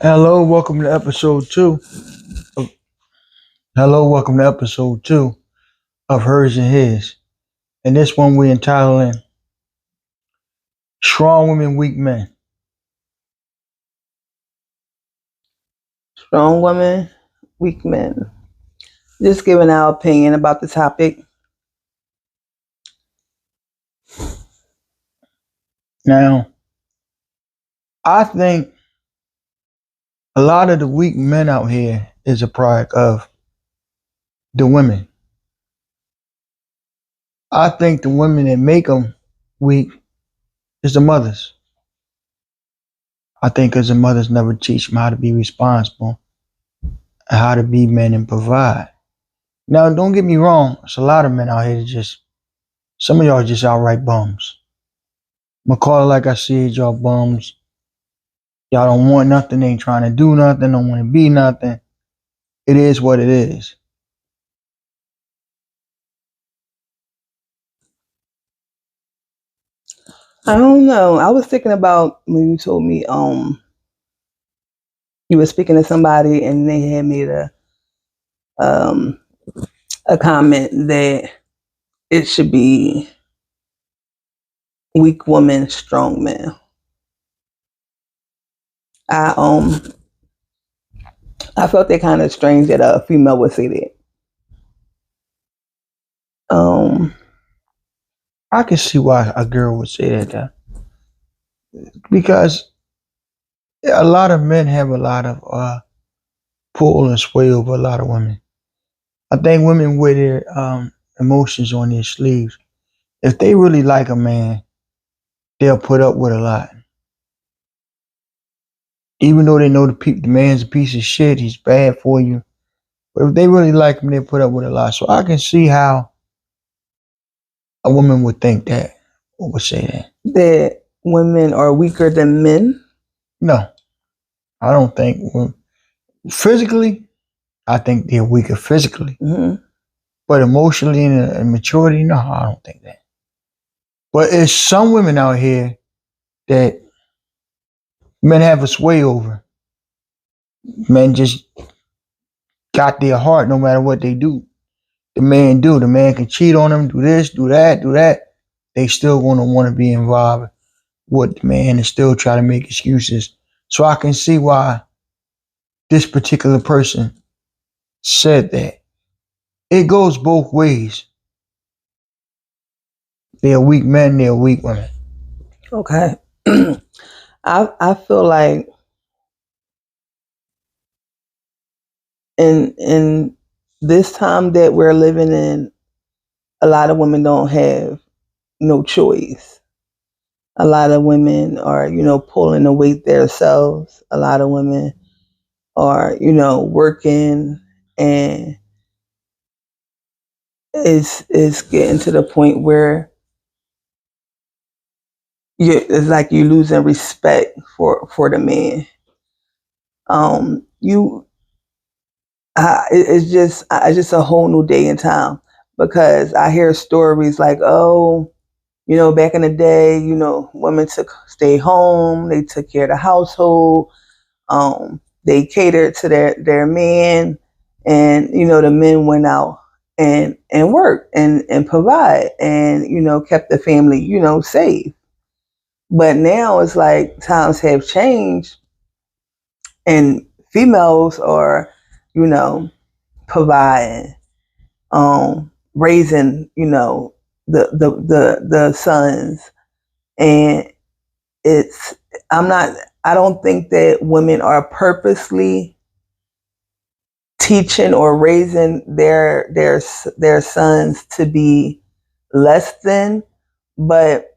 Hello, welcome to episode two. Of, Hello, welcome to episode two of Hers and His. And this one we're entitling Strong Women, Weak Men. Strong women, weak men. Just giving our opinion about the topic. Now, I think a lot of the weak men out here is a product of the women. I think the women that make them weak is the mothers. I think because the mothers never teach them how to be responsible and how to be men and provide. Now, don't get me wrong, there's a lot of men out here that some of y'all just outright bums. I'm gonna call it like I see it, y'all bums. Y'all don't want nothing, ain't trying to do nothing, don't want to be nothing. It is what it is. I don't know. I was thinking about when you told me you were speaking to somebody and they had made um a comment that it should be weak woman, strong man. I I felt that kind of strange that a female would say that. Um I can see why a girl would say that, because a lot of men have a lot of pull and sway over a lot of women. I think women wear their emotions on their sleeves. If they really like a man, they'll put up with a lot. Even though they know the man's a piece of shit, he's bad for you. But if they really like him, they put up with a lot. So I can see how a woman would think that, or would say that. that women are weaker than men. No, I don't think. Physically, I think they're weaker physically. Mm-hmm. But emotionally and maturity, no, I don't think that. But there's some women out here that men have a sway over. Men just got their heart no matter what they do. The man do. The man can cheat on them, do this, do that, do that. They still gonna want to be involved with the man and still try to make excuses. So I can see why this particular person said that. It goes both ways. They're weak men, they're weak women. Okay. I feel like in this time that we're living in, a lot of women don't have no choice. A lot of women are, pulling the weight themselves. A lot of women are, working, and it's getting to the point where it's like you're losing respect for the man. You it's just a whole new day and time, because I hear stories like, oh, back in the day, women stay home, they took care of the household, they catered to their men, and the men went out and worked and provide, and kept the family safe. But now it's like times have changed, and females are providing, raising, the sons, and it's I don't think that women are purposely teaching or raising their sons to be less than, but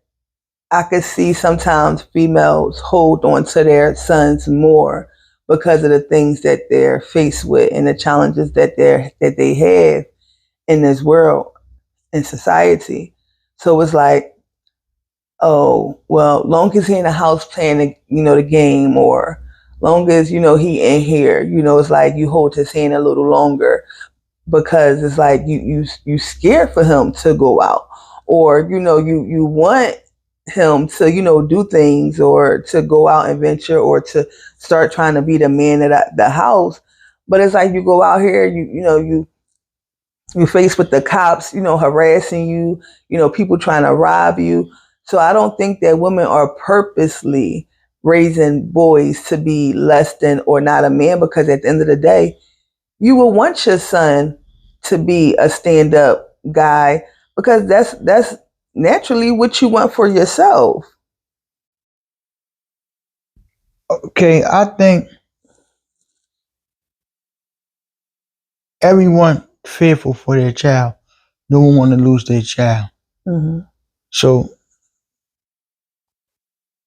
I could see sometimes females hold on to their sons more because of the things that they're faced with and the challenges that they have in this world and society. So it's like, oh, well, long as he in the house playing the game, or long as he in here, it's like you hold his hand a little longer, because it's like you scared for him to go out, or you want him to, do things or to go out and venture or to start trying to be the man at the house. But it's like you go out here, you faced with the cops, harassing you, people trying to rob you. So I don't think that women are purposely raising boys to be less than or not a man, because at the end of the day, you will want your son to be a stand-up guy, because that's naturally what you want for yourself. Okay, I think everyone fearful for their child. No one want to lose their child. Mm-hmm. So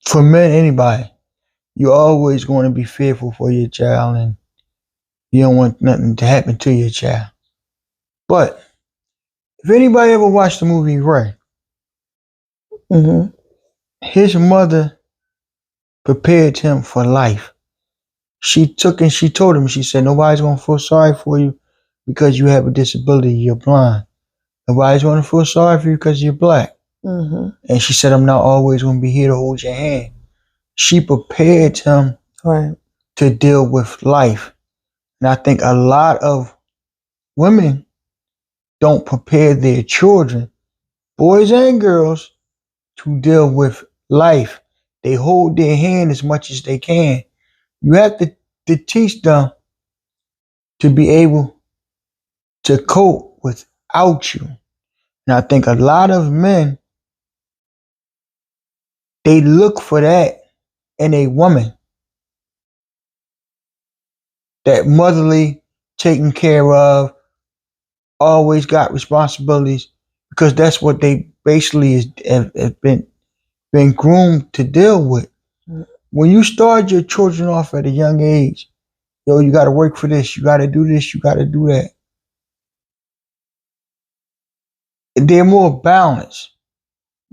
for men, anybody, you're always going to be fearful for your child, and you don't want nothing to happen to your child. But if anybody ever watched the movie Ray, Mm-hmm. his mother prepared him for life. She took and she told him, she said, nobody's going to feel sorry for you because you have a disability, you're blind. Nobody's going to feel sorry for you because you're black. Mm-hmm. And she said, I'm not always going to be here to hold your hand. She prepared him Right. to deal with life. And I think a lot of women don't prepare their children, boys and girls, to deal with life. They hold their hand as much as they can. You have to teach them to be able to cope without you. And I think a lot of men, they look for that in a woman. That motherly, taken care of, always got responsibilities, because that's what they basically have been groomed to deal with. When you start your children off at a young age, yo, you got to work for this, you got to do this, you got to do that. They're more balanced.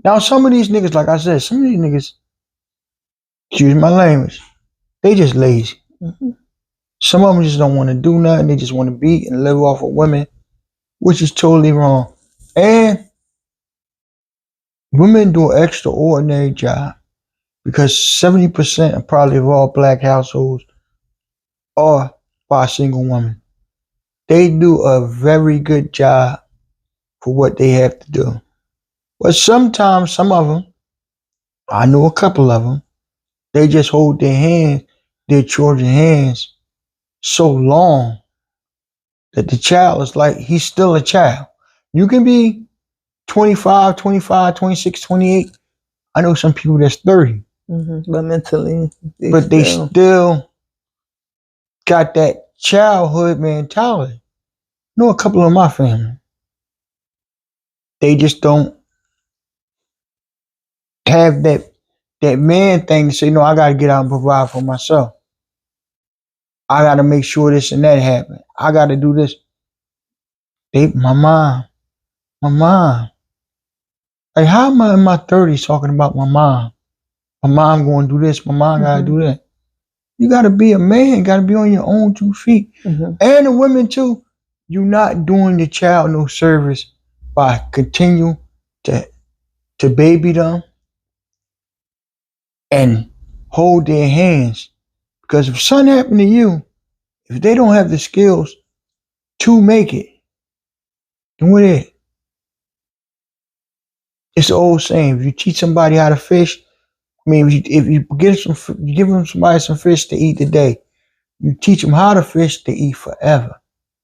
Now, some of these niggas, like I said, some of these niggas, excuse my language, they just lazy. Mm-hmm. Some of them just don't want to do nothing. They just want to beat and live off of women, which is totally wrong. And women do an extraordinary job, because 70% probably of all black households are by a single woman. They do a very good job for what they have to do. But sometimes some of them, I know a couple of them, they just hold their children's hands so long that the child is like, he's still a child. You can be 25, 26, 28. I know some people that's 30. Mm-hmm. But mentally, they still got that childhood mentality. I know a couple of my family. They just don't have that man thing to say, no, I got to get out and provide for myself. I got to make sure this and that happen. I got to do this. My mom. Like, how am I in my 30s talking about my mom? My mom going to do this. My mom got to do that. You got to be a man. Got to be on your own 2 feet. Mm-hmm. And the women too. You're not doing the child no service by continue to baby them and hold their hands. Because if something happened to you, if they don't have the skills to make it, then what is it? It's the old saying, if you teach somebody how to fish, I mean, if you give them somebody some fish to eat today, you teach them how to fish to eat forever.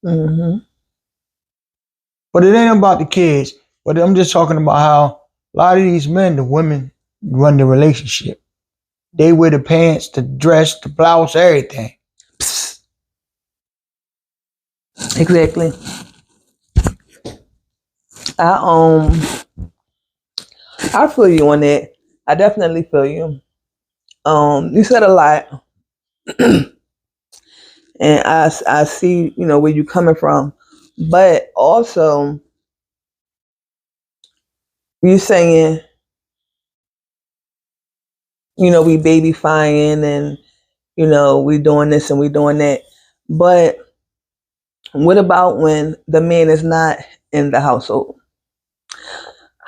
Mm-hmm. But it ain't about the kids. But I'm just talking about how a lot of these men, the women run the relationship. They wear the pants, the dress, the blouse, everything. Psst. Exactly. I feel you on that. I definitely feel you. You said a lot, and I see where you're coming from, but also you saying we babyfying and we doing this and we doing that, but what about when the man is not in the household?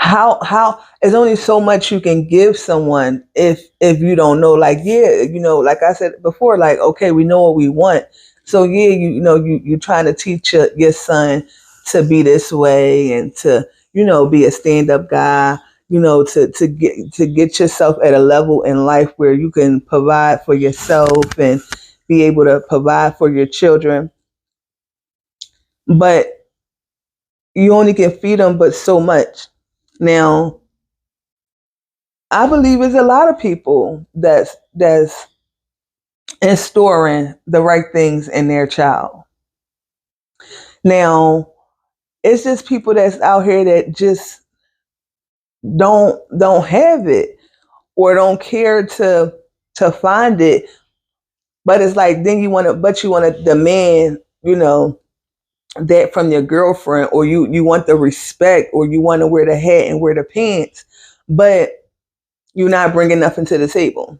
how there's only so much you can give someone if you don't know. Like, yeah, like I said before, like, okay, we know what we want. So yeah, you're trying to teach your son to be this way and to, be a stand-up guy, to get yourself at a level in life where you can provide for yourself and be able to provide for your children. But you only can feed them but so much. Now, I believe there's a lot of people that's instilling the right things in their child. Now, it's just people that's out here that just don't have it or don't care to find it. But it's like then you want to demand, that from your girlfriend, or you want the respect, or you want to wear the hat and wear the pants, but you're not bringing nothing to the table.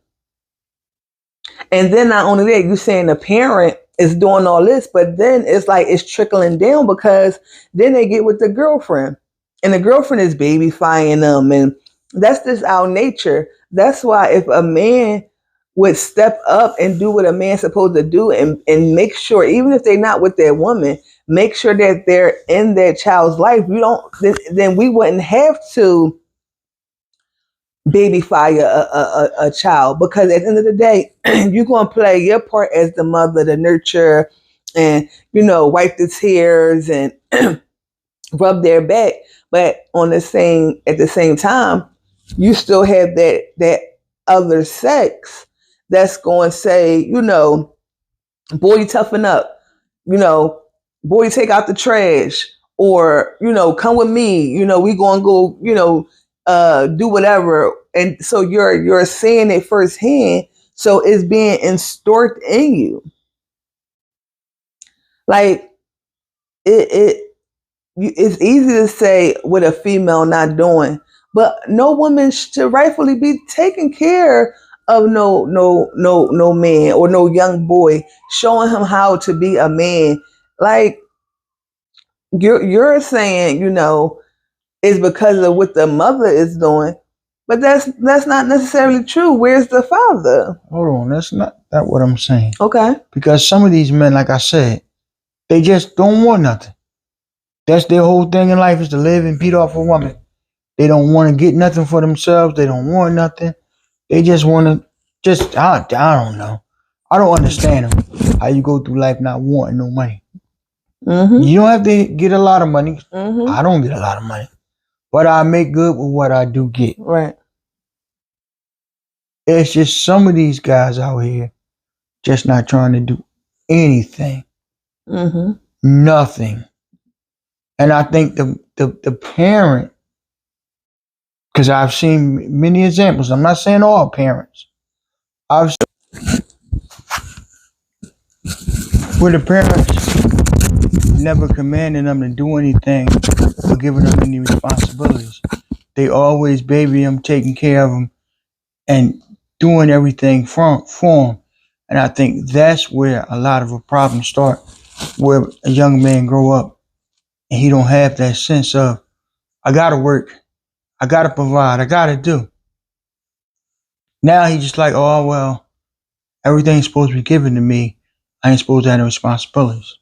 And then not only that, you saying the parent is doing all this, but then it's like it's trickling down because then they get with the girlfriend, and the girlfriend is babyfying them, and that's just our nature. That's why if a man would step up and do what a man's supposed to do, and make sure, even if they're not with their woman, make sure that they're in their child's life, then we wouldn't have to babyfy a child, because at the end of the day, you're going to play your part as the mother to nurture and, wipe the tears and rub their back. But at the same time, you still have that other sex that's going to say, boy, you toughen up, boy, take out the trash, or, come with me, we going to go, do whatever. And so you're seeing it firsthand. So it's being instilled in you. Like it's easy to say what a female not doing, but no woman should rightfully be taking care of no man or no young boy, showing him how to be a man. Like you're saying, is because of what the mother is doing, but that's not necessarily true. Where's the father? Hold on, that's not that what I'm saying. Okay. Because some of these men, like I said, they just don't want nothing. That's their whole thing in life, is to live and beat off a woman. They don't want to get nothing for themselves. They don't want nothing. They just want to I don't know. I don't understand them. How you go through life not wanting no money. Mm-hmm. You don't have to get a lot of money. Mm-hmm. I don't get a lot of money, but I make good with what I do get. Right. It's just some of these guys out here just not trying to do anything. Mm-hmm. Nothing. And I think the parent, because I've seen many examples. I'm not saying all parents. I've seen where the parents never commanded them to do anything or giving them any responsibilities. They always baby them, taking care of them, and doing everything for them. And I think that's where a lot of a problem start, where a young man grow up and he don't have that sense of, I gotta work, I gotta provide, I gotta do. Now he's just like, oh well, everything's supposed to be given to me. I ain't supposed to have no responsibilities.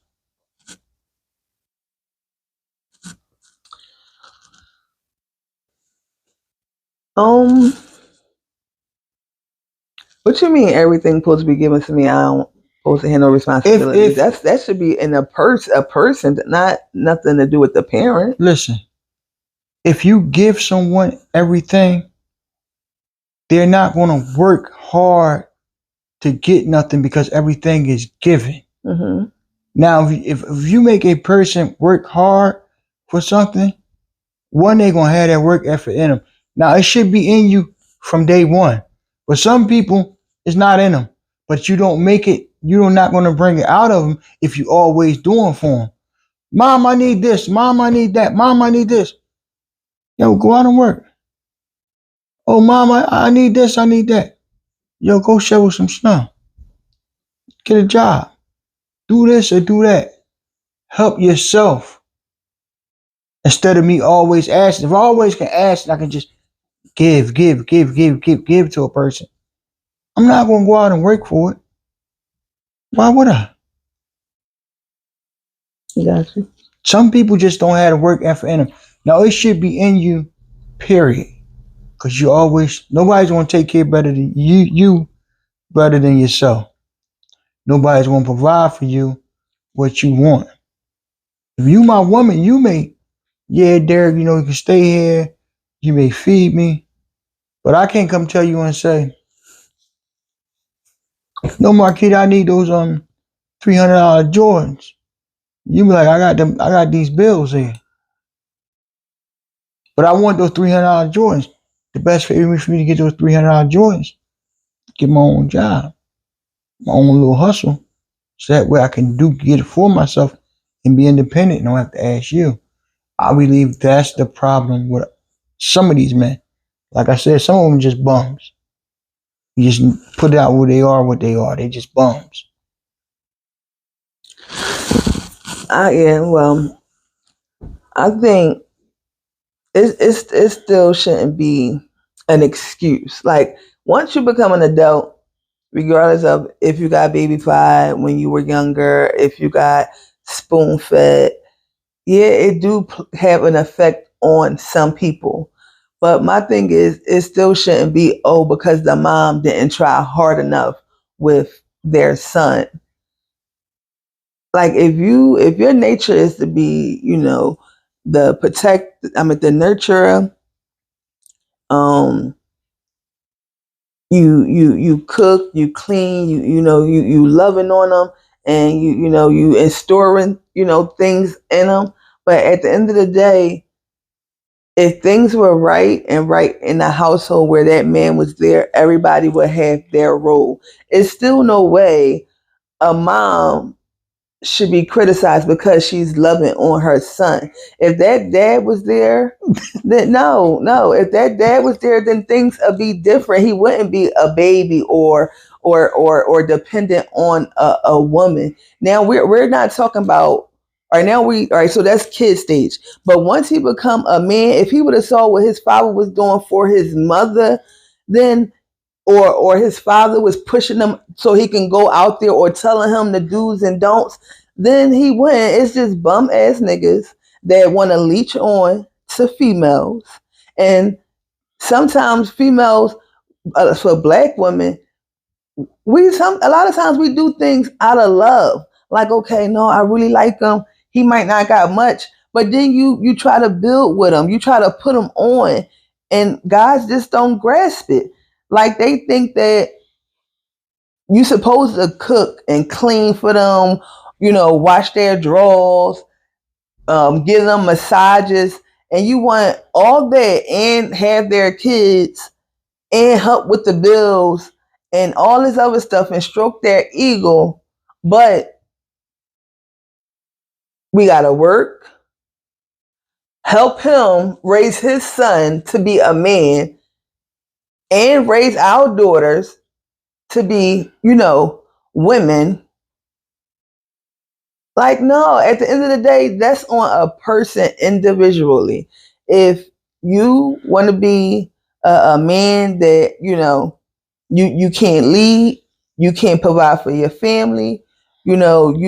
What you mean everything supposed to be given to me? I don't supposed to have no responsibility. That should be in a person, not nothing to do with the parent. Listen, if you give someone everything, they're not going to work hard to get nothing because everything is given. Mm-hmm. Now, if you make a person work hard for something, one, they're going to have that work effort in them. Now, it should be in you from day one. But some people, it's not in them. But you don't make it, you're not going to bring it out of them if you always doing for them. Mom, I need this. Mom, I need that. Mom, I need this. Yo, go out and work. Oh, Mom, I need this. I need that. Yo, go shovel some snow. Get a job. Do this or do that. Help yourself. Instead of me always asking. If I always can ask and I can just give to a person, I'm not going to go out and work for it. Why would I? Gotcha. Some people just don't have the work effort in them. Now, it should be in you, period. Because you always, nobody's going to take care better than you better than yourself. Nobody's going to provide for you what you want. If you my woman, you may, yeah, Derek, you can stay here. You may feed me. But I can't come tell you and say, no, Marquita, I need those $300 Jordans. You be like, I got these bills here. But I want those $300 Jordans. The best way for me to get those $300 Jordans, get my own job, my own little hustle. So that way I can get it for myself and be independent and don't have to ask you. I believe that's the problem with some of these men. Like I said, some of them just bums. You just put it out what they are. They just bums. Well, I think it still shouldn't be an excuse. Like, once you become an adult, regardless of if you got baby-fied when you were younger, if you got spoon-fed, yeah, it do have an effect on some people. But my thing is, it still shouldn't be, because the mom didn't try hard enough with their son. Like, if your nature is to be, the nurturer, you cook, you clean, you loving on them, and you installing things in them. But at the end of the day, if things were right in the household where that man was there, everybody would have their role. It's still no way a mom should be criticized because she's loving on her son. If that dad was there, then no. If that dad was there, then things would be different. He wouldn't be a baby or dependent on a woman. Now we're not talking about. All right, so that's kid stage. But once he become a man, if he would have saw what his father was doing for his mother, then or his father was pushing him so he can go out there or telling him the do's and don'ts, then he wouldn't. It's just bum ass niggas that want to leech on to females. And sometimes females, for black women, a lot of times we do things out of love. Like, okay, no, I really like him. He might not got much, but then you try to build with him. You try to put him on, and guys just don't grasp it. Like, they think that you supposed to cook and clean for them, wash their drawers, give them massages, and you want all that and have their kids and help with the bills and all this other stuff and stroke their ego. But we gotta work, help him raise his son to be a man, and raise our daughters to be, women. Like, no, at the end of the day, that's on a person individually. If you want to be a man that, you can't lead, you can't provide for your family, you don't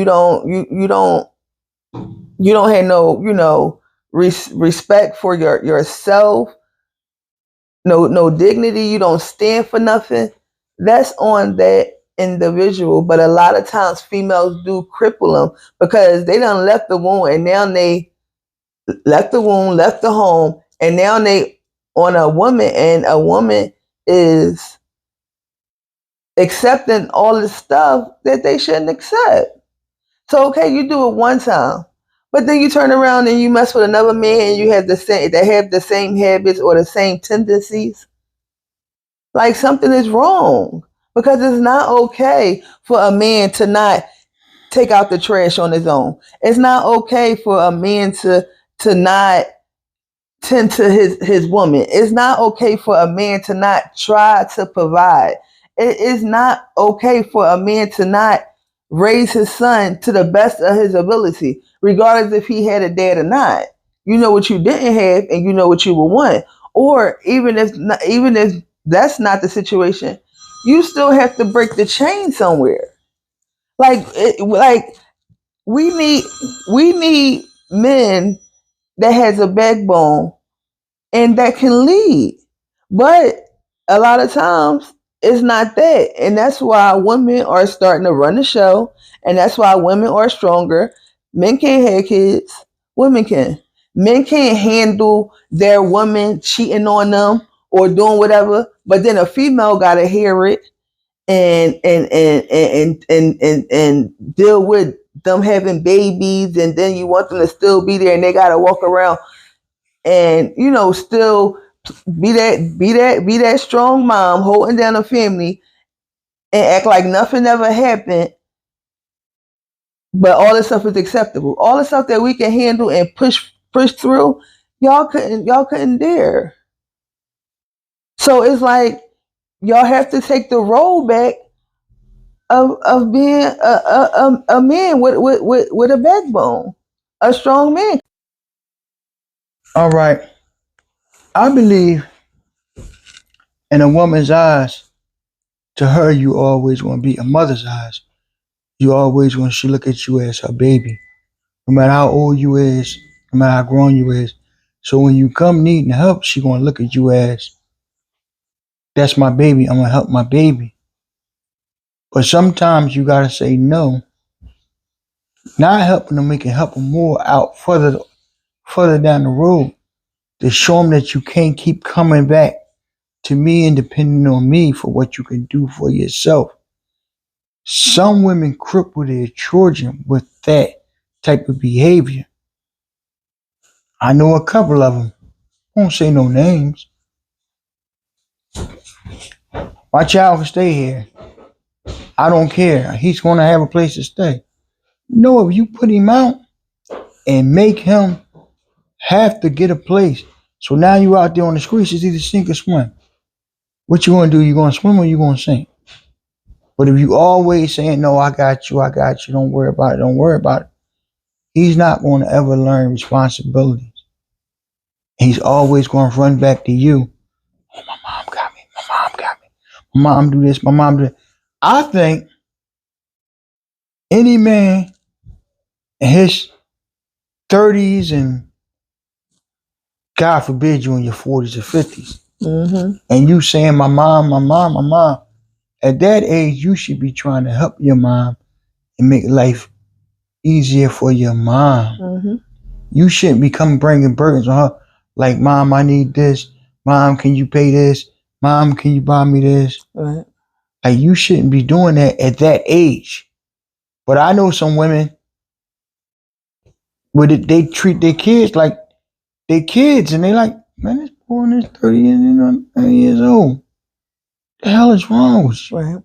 have no, respect for yourself, no dignity, you don't stand for nothing, that's on that individual. But a lot of times females do cripple them because they done left the womb, and now they left the home, and now they on a woman, and a woman is accepting all the stuff that they shouldn't accept. So, okay, you do it one time, but then you turn around and you mess with another man and you have the same habits or the same tendencies. Like, something is wrong, because it's not okay for a man to not take out the trash on his own. It's not okay for a man to not tend to his woman. It's not okay for a man to not try to provide. It is not okay for a man to not raise his son to the best of his ability, regardless if he had a dad or not. you know what you didn't have, and you know what you would want. Or even if that's not the situation, you still have to break the chain somewhere. Like we need men that has a backbone and that can lead. But a lot of times it's not that. And that's why women are starting to run the show. And that's why women are stronger. Men can't have kids. Women can. Men can't handle their woman cheating on them or doing whatever. But then a female gotta hear it and deal with them having babies, and then you want them to still be there and they gotta walk around and still be that strong mom holding down a family and act like nothing ever happened, but all this stuff is acceptable. All the stuff that we can handle and push through, y'all couldn't dare. So it's like y'all have to take the role back of being a man with a backbone, a strong man. All right. I believe in a woman's eyes, to her, you always want to be a mother's eyes. You always want to look at you as her baby, no matter how old you is, no matter how grown you is. So when you come needing help, she gonna look at you as, that's my baby. I'm gonna help my baby. But sometimes you gotta say no. Not helping them, we can help them more out further down the road, to show them that you can't keep coming back to me and depending on me for what you can do for yourself. Some women cripple their children with that type of behavior. I know a couple of them. I won't say no names. My child can stay here. I don't care. He's going to have a place to stay. No, if you put him out and make him have to get a place, so now you out there on the streets, it's either sink or swim. What you going to do? You going to swim or you going to sink? But if you always saying, no, I got you, don't worry about it, he's not going to ever learn responsibilities. He's always going to run back to you. Oh, my mom got me. My mom do this. My mom do that. I think any man in his 30s and God forbid you in your 40s or 50s, and you saying my mom, at that age you should be trying to help your mom and make life easier for your mom. You shouldn't be bringing burdens on her, like, mom, I need this. Mom, can you pay this? Mom, can you buy me this? Right. Like, you shouldn't be doing that at that age. But I know some women where they treat their kids like they kids, and they like, man, this boy is 30 years old. The hell is wrong with you? Right.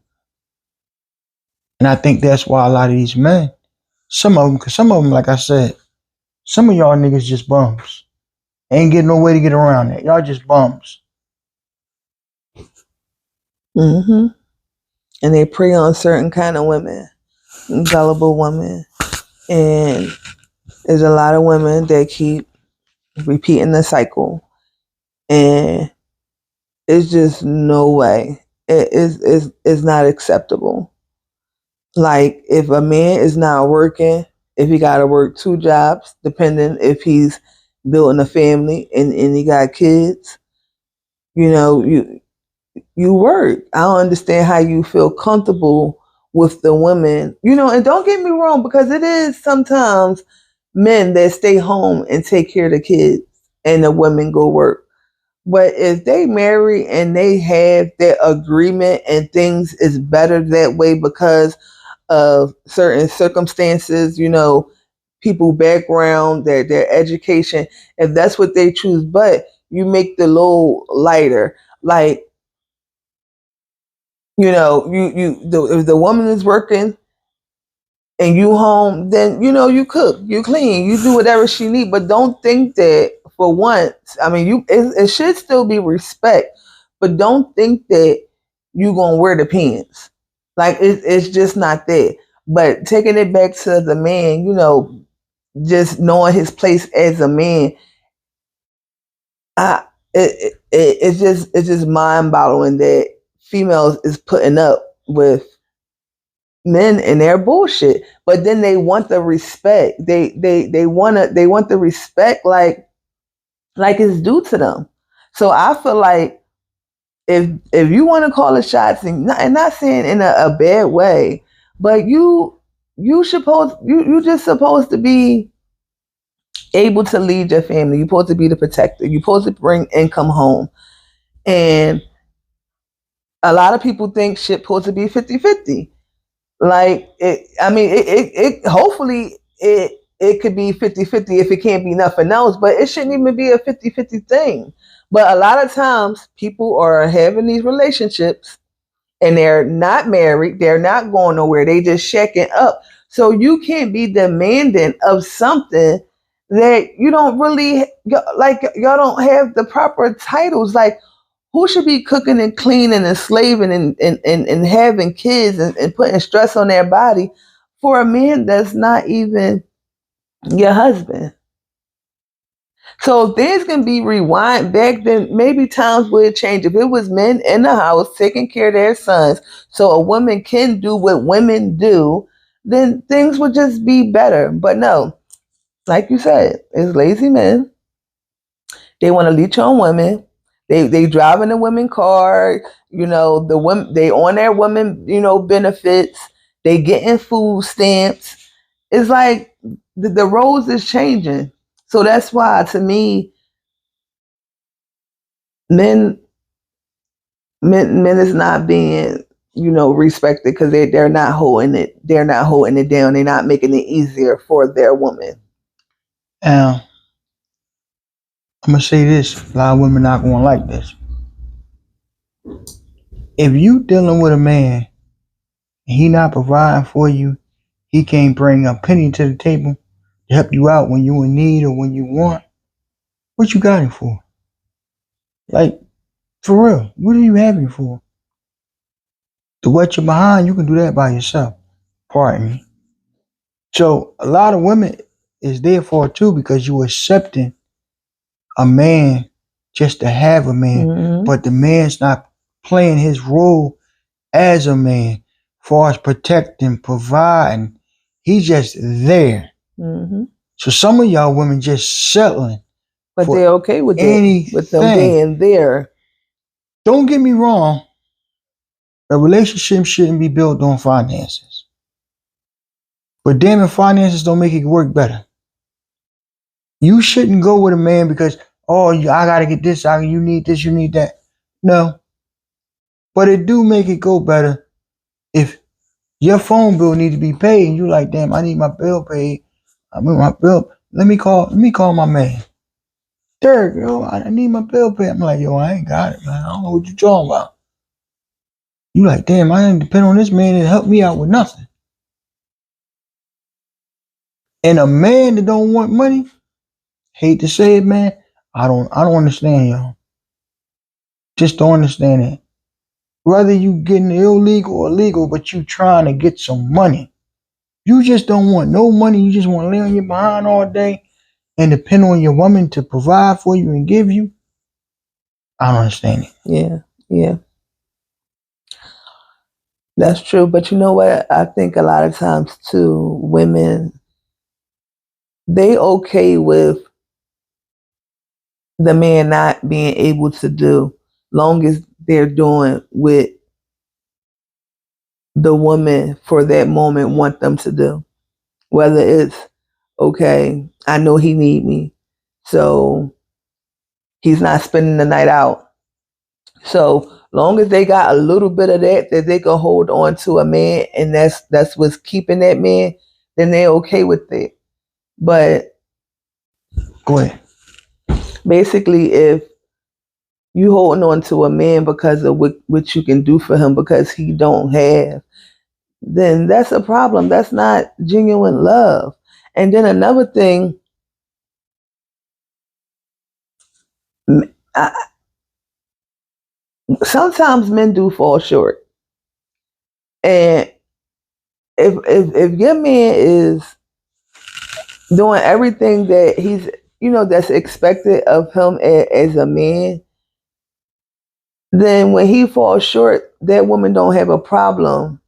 And I think that's why a lot of these men, some of them, like I said, some of y'all niggas just bums. Ain't getting no way to get around that. Y'all just bums. And they prey on certain kind of women, gullible women. And there's a lot of women that keep repeating the cycle. And it's just no way. It's not acceptable. Like, if a man is not working, if he got to work 2 jobs, depending if he's building a family and he got kids, you work. I don't understand how you feel comfortable with the women, and don't get me wrong, because it is sometimes men that stay home and take care of the kids and the women go work. But if they marry and they have that agreement and things is better that way because of certain circumstances, people background, their education, if that's what they choose, but you make the load lighter. Like, if the woman is working and you home, then you cook, you clean, you do whatever she need. But don't think that for once. I mean, it should still be respect, but don't think that you gonna wear the pants. Like, it's just not that. But taking it back to the man, just knowing his place as a man, it's just mind boggling that females is putting up with men and their bullshit. But then they want the respect. They want the respect like it's due to them. So I feel like if you want to call the shots, and not saying in a bad way, but you just supposed to be able to lead your family. You're supposed to be the protector. You're supposed to bring income home. And a lot of people think shit supposed to be 50-50. Like hopefully it could be 50-50 if it can't be nothing else, but it shouldn't even be a 50-50 thing. But a lot of times people are having these relationships and they're not married, they're not going nowhere, they just checking up. So you can't be demanding of something that you don't really like. Y'all don't have the proper titles. Like, who should be cooking and cleaning and slaving and having kids and putting stress on their body for a man that's not even your husband? So if things can be rewind back then, maybe times would change. If it was men in the house taking care of their sons, so a woman can do what women do, then things would just be better. But no, like you said, it's lazy men. They want to leech on women. They driving the women car. The women, they on their women benefits. They getting food stamps. It's like the roles is changing. So that's why, to me, men is not being respected because they're not holding it. They're not holding it down. They're not making it easier for their woman. I'm gonna say this: a lot of women not gonna like this. If you dealing with a man and he not providing for you, he can't bring a penny to the table to help you out when you in need or when you want. What you got him for? Like, for real, what are you having for? To wet your behind, you can do that by yourself. Pardon me. So a lot of women is there for it too, because you accepting a man just to have a man, Mm-hmm. but the man's not playing his role as a man, far as protecting, providing. He's just there. Mm-hmm. So some of y'all women just settling, but they're okay with anything. With them being there. Don't get me wrong. A relationship shouldn't be built on finances. But damn it, finances don't make it work better. You shouldn't go with a man because, I gotta get this, you need this, you need that. No. But it do make it go better if your phone bill needs to be paid and you like, damn, I need my bill paid. I mean my bill. Let me call my man. Derek, I need my bill paid. I'm like, I ain't got it, man. I don't know what you talking about. You like, damn, I didn't depend on this man to help me out with nothing. And a man that don't want money, hate to say it, man, I don't understand y'all. Just don't understand it. Whether you getting illegal or legal, but you trying to get some money. You just don't want no money. You just want to lay on your behind all day and depend on your woman to provide for you and give you. I don't understand it. Yeah. That's true. But you know what? I think a lot of times too, women, they okay with the man not being able to do, long as they're doing what the woman for that moment want them to do. Whether it's, okay, I know he need me, so he's not spending the night out. So long as they got a little bit of that they can hold on to a man, and that's what's keeping that man, then they're okay with it. But go ahead. Basically, if you holding on to a man because of what you can do for him because he don't have, then that's a problem. That's not genuine love. And then another thing, sometimes men do fall short. And if your man is doing everything that he's, that's expected of him as a man, then when he falls short, that woman don't have a problem,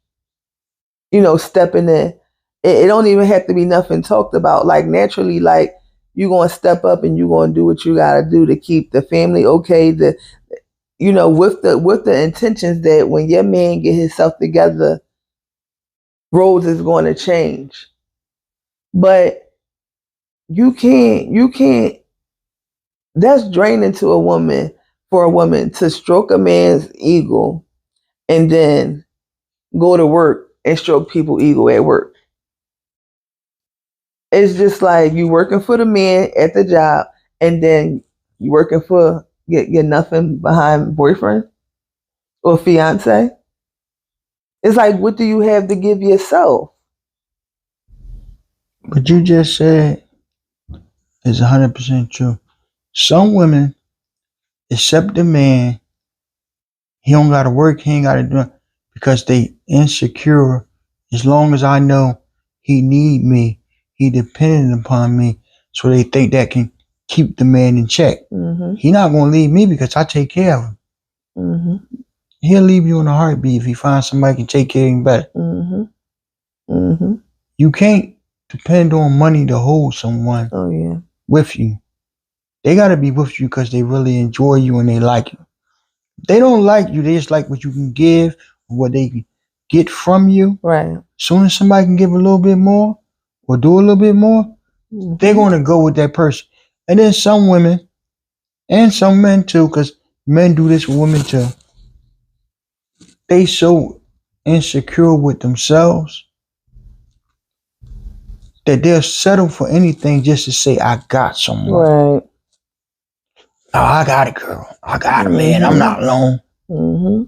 stepping in. It don't even have to be nothing talked about. Like naturally, like you're gonna step up and you're gonna do what you gotta do to keep the family okay. With the intentions that when your man get himself together, roles is going to change. But you can't. That's draining to a woman, for a woman to stroke a man's ego and then go to work and stroke people's ego at work. It's just like you working for the man at the job and then you working for your nothing behind boyfriend or fiance. It's like, what do you have to give yourself? What you just said is 100% true. Some women accept the man, he don't gotta work, he ain't gotta do it, because they insecure. As long as I know he need me, he dependent upon me, so they think that can keep the man in check. Mm-hmm. He not gonna leave me because I take care of him. Mm-hmm. He'll leave you in a heartbeat if he finds somebody who can take care of him better. Mm-hmm. Mm-hmm. You can't depend on money to hold someone with you. They gotta be with you because they really enjoy you and they like you. They don't like you, they just like what you can give, what they can get from you. Right. Soon as somebody can give a little bit more or do a little bit more, they're gonna go with that person. And then some women and some men too, because men do this with women too. They so insecure with themselves that they'll settle for anything just to say, I got someone. Right. Oh, I got a girl. I got a man. I'm not alone. Mm-hmm.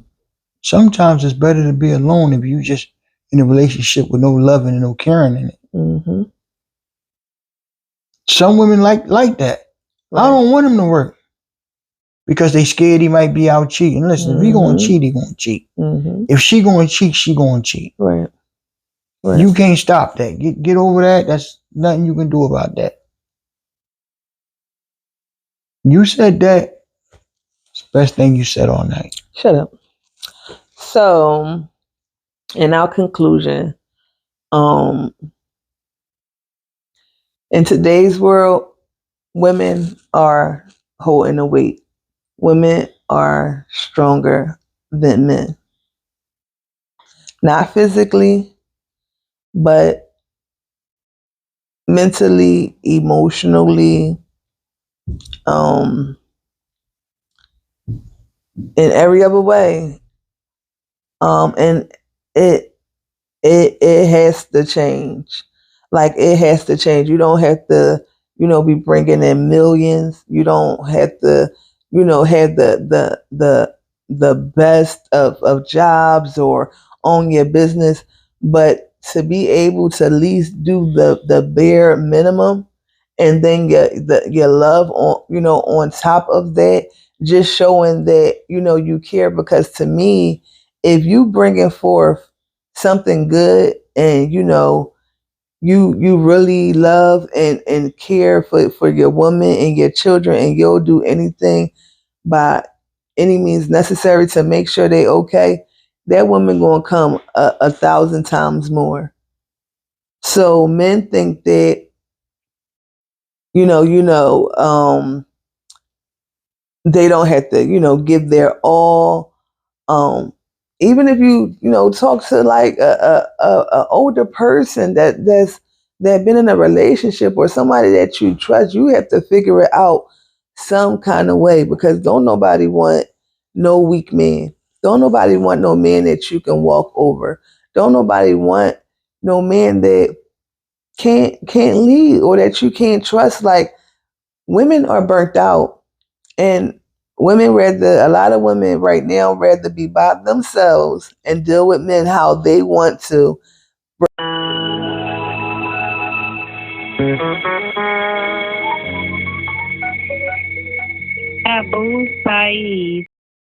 Sometimes it's better to be alone if you just in a relationship with no loving and no caring in it. Mm-hmm. Some women like that. Right. I don't want him to work because they scared he might be out cheating. Listen, if he gonna cheat, he gonna cheat. Mm-hmm. If she gonna cheat, she gonna cheat. Right. Right. You can't stop that. Get over that. That's nothing you can do about that. You said that. It's the best thing you said all night. Shut up. So, in our conclusion, in today's world, women are holding the weight. Women are stronger than men. Not physically, but mentally, emotionally, in every other way. And it has to change. Like it has to change. You don't have to, be bringing in millions. You don't have to, have the best of jobs or own your business, but to be able to at least do the bare minimum, and then your love on top of that, just showing that you care. Because to me, if you bringing forth something good and you really love and care for your woman and your children, and you'll do anything by any means necessary to make sure they okay, that woman gonna come 1,000 times more. So men think that they don't have to give their all. Even if you talk to like a older person that been in a relationship, or somebody that you trust, you have to figure it out some kind of way, because don't nobody want no weak man. Don't nobody want no man that you can walk over. Don't nobody want no man that can't lead, or that you can't trust. Like, women are burnt out, and a lot of women right now rather be by themselves and deal with men how they want to. Abu Saeed.